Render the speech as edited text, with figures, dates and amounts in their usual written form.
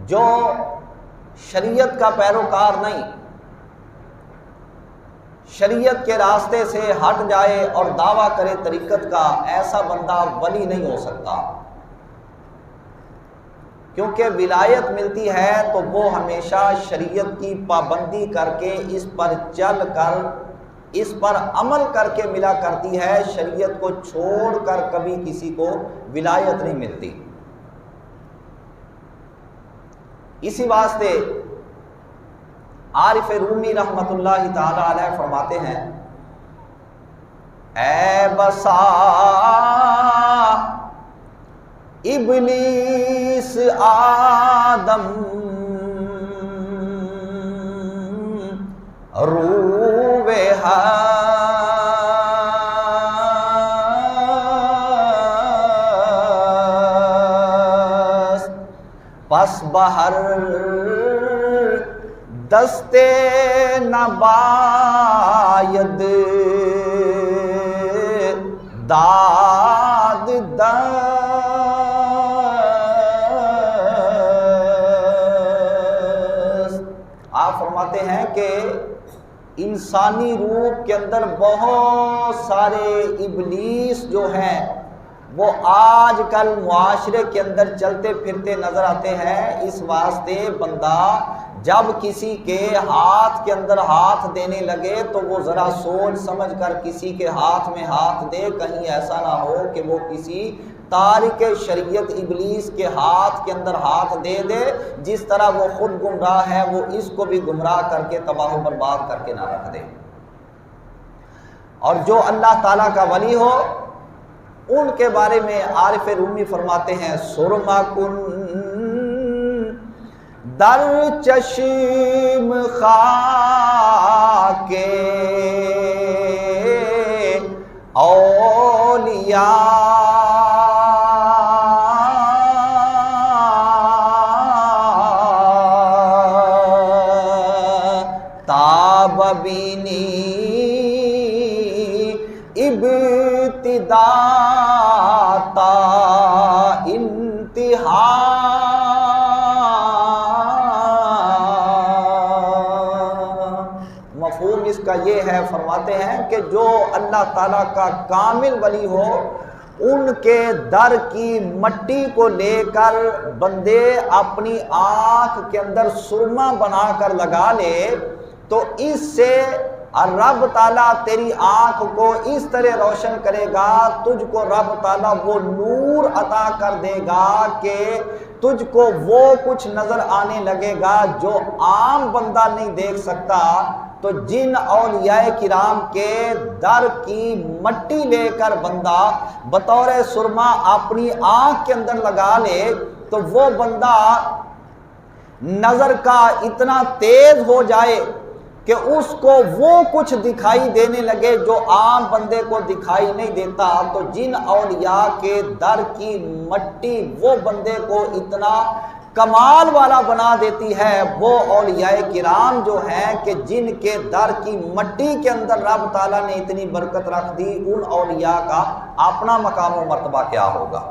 جو شریعت کا پیروکار نہیں، شریعت کے راستے سے ہٹ جائے اور دعویٰ کرے طریقت کا، ایسا بندہ ولی نہیں ہو سکتا، کیونکہ ولایت ملتی ہے تو وہ ہمیشہ شریعت کی پابندی کر کے، اس پر چل کر، اس پر عمل کر کے ملا کرتی ہے، شریعت کو چھوڑ کر کبھی کسی کو ولایت نہیں ملتی۔ اسی واسطے عارف رومی رحمت اللہ تعالی علیہ فرماتے ہیں، اے بسا ابلیس آدم روے ہست، پس بہر دستے نباید داد دست۔ آپ فرماتے ہیں کہ انسانی روح کے اندر بہت سارے ابلیس جو ہیں وہ آج کل معاشرے کے اندر چلتے پھرتے نظر آتے ہیں۔ اس واسطے بندہ جب کسی کے ہاتھ کے اندر ہاتھ دینے لگے تو وہ ذرا سوچ سمجھ کر کسی کے ہاتھ میں ہاتھ دے، کہیں ایسا نہ ہو کہ وہ کسی تارک شریعت ابلیس کے ہاتھ کے اندر ہاتھ دے دے، جس طرح وہ خود گمراہ ہے وہ اس کو بھی گمراہ کر کے تباہ و برباد کر کے نہ رکھ دے۔ اور جو اللہ تعالیٰ کا ولی ہو ان کے بارے میں عارف رومی فرماتے ہیں، سرما کن در چشم خاک اولیاء تاب بینی ابتدا تا انتہا۔ مفہوم اس کا یہ ہے، فرماتے ہیں کہ جو اللہ تعالیٰ کا کامل ولی ہو ان کے در کی مٹی کو لے کر بندے اپنی آنکھ کے اندر سرما بنا کر لگا لے تو اس سے رب تعالیٰ تیری آنکھ کو اس طرح روشن کرے گا، تجھ کو رب تعالیٰ وہ نور عطا کر دے گا کہ تجھ کو وہ کچھ نظر آنے لگے گا جو عام بندہ نہیں دیکھ سکتا۔ تو جن اولیاء کرام کے در کی مٹی لے کر بندہ بطور سرما اپنی آنکھ کے اندر لگا لے تو وہ بندہ نظر کا اتنا تیز ہو جائے کہ اس کو وہ کچھ دکھائی دینے لگے جو عام بندے کو دکھائی نہیں دیتا۔ تو جن اولیاء کے در کی مٹی وہ بندے کو اتنا کمال والا بنا دیتی ہے، وہ اولیاء کرام جو ہیں کہ جن کے در کی مٹی کے اندر رب تعالیٰ نے اتنی برکت رکھ دی، ان اولیاء کا اپنا مقام و مرتبہ کیا ہوگا۔